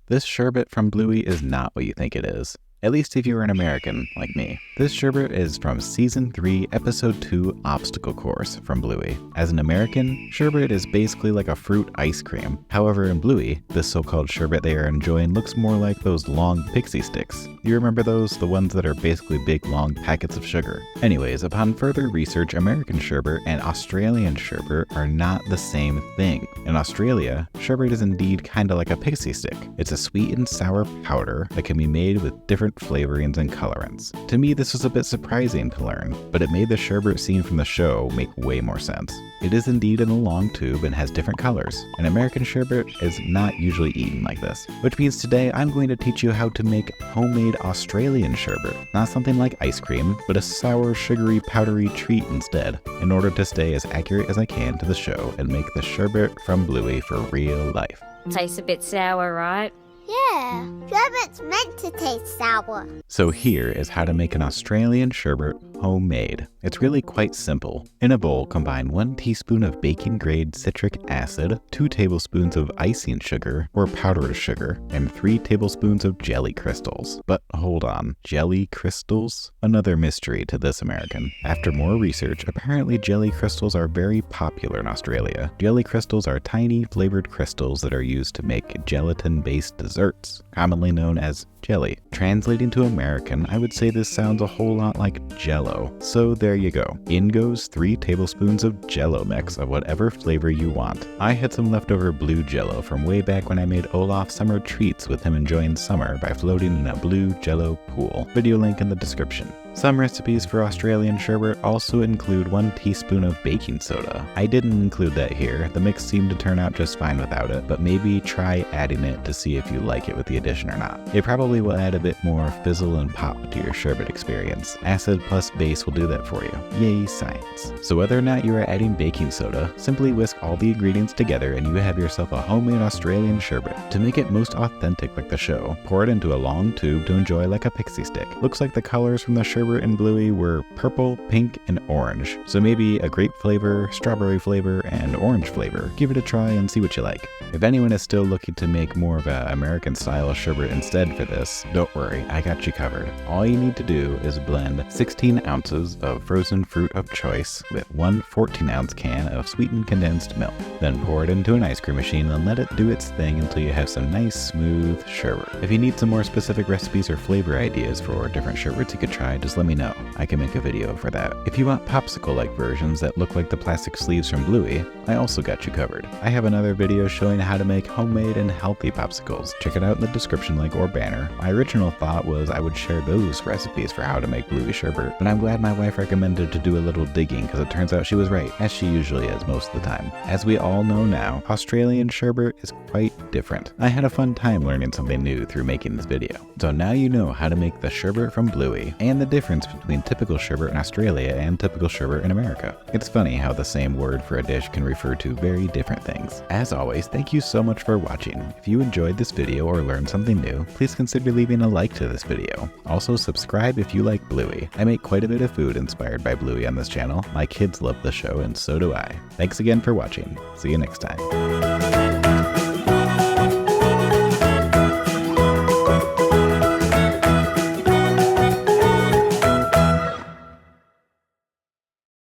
This sherbet from Bluey is not what you think it is. At least if you're an American, like me. This sherbet is from Season 3, Episode 2, Obstacle Course from Bluey. As an American, sherbet is basically like a fruit ice cream. However, in Bluey, this so-called sherbet they are enjoying looks more like those long pixie sticks. You remember those? The ones that are basically big, long packets of sugar. Anyways, upon further research, American sherbet and Australian sherbet are not the same thing. In Australia, sherbet is indeed kinda like a pixie stick. It's a sweet and sour powder that can be made with different flavorings and colorants. To me, this was a bit surprising to learn, but it made the sherbet scene from the show make way more sense. It is indeed in a long tube and has different colors. An American sherbet is not usually eaten like this, which means today I'm going to teach you how to make homemade Australian sherbet. Not something like ice cream, but a sour, sugary, powdery treat instead, in order to stay as accurate as I can to the show and make the sherbet from Bluey for real life. Tastes a bit sour, right? Yeah, sherbet's meant to taste sour. So here is how to make an Australian sherbet homemade. It's really quite simple. In a bowl, combine 1 teaspoon of baking-grade citric acid, 2 tablespoons of icing sugar or powdered sugar, and 3 tablespoons of jelly crystals. But hold on, jelly crystals? Another mystery to this American. After more research, apparently jelly crystals are very popular in Australia. Jelly crystals are tiny flavored crystals that are used to make gelatin-based desserts, commonly known as jelly. Translating to American, I would say this sounds a whole lot like jello. So there you go. In goes 3 tablespoons of jello mix of whatever flavor you want. I had some leftover blue jello from way back when I made Olaf summer treats with him enjoying summer by floating in a blue jello pool. Video link in the description. Some recipes for Australian sherbet also include 1 teaspoon of baking soda. I didn't include that here. The mix seemed to turn out just fine without it, but maybe try adding it to see if you like it with the addition or not. It probably will add a bit more fizzle and pop to your sherbet experience. Acid plus base will do that for you. Yay, science. So whether or not you are adding baking soda, simply whisk all the ingredients together and you have yourself a homemade Australian sherbet. To make it most authentic like the show, pour it into a long tube to enjoy like a pixie stick. Looks like the colors from the sherbet and Bluey were purple, pink, and orange. So maybe a grape flavor, strawberry flavor, and orange flavor. Give it a try and see what you like. If anyone is still looking to make more of an American style sherbet instead for this, don't worry, I got you covered. All you need to do is blend 16 ounces of frozen fruit of choice with 1 14-ounce can of sweetened condensed milk. Then pour it into an ice cream machine and let it do its thing until you have some nice smooth sherbet. If you need some more specific recipes or flavor ideas for different sherbets you could try, just let me know. I can make a video for that. If you want popsicle-like versions that look like the plastic sleeves from Bluey, I also got you covered. I have another video showing how to make homemade and healthy popsicles. Check it out in the description link or banner. My original thought was I would share those recipes for how to make Bluey sherbet, but I'm glad my wife recommended to do a little digging because it turns out she was right, as she usually is most of the time. As we all know now, Australian sherbet is quite different. I had a fun time learning something new through making this video. So now you know how to make the sherbet from Bluey and the difference between typical sherbet in Australia and typical sherbet in America. It's funny how the same word for a dish can refer to very different things. As always, thank you so much for watching. If you enjoyed this video or learned something new, please consider leaving a like to this video. Also subscribe if you like Bluey. I make quite a bit of food inspired by Bluey on this channel. My kids love the show and so do I. Thanks again for watching. See you next time.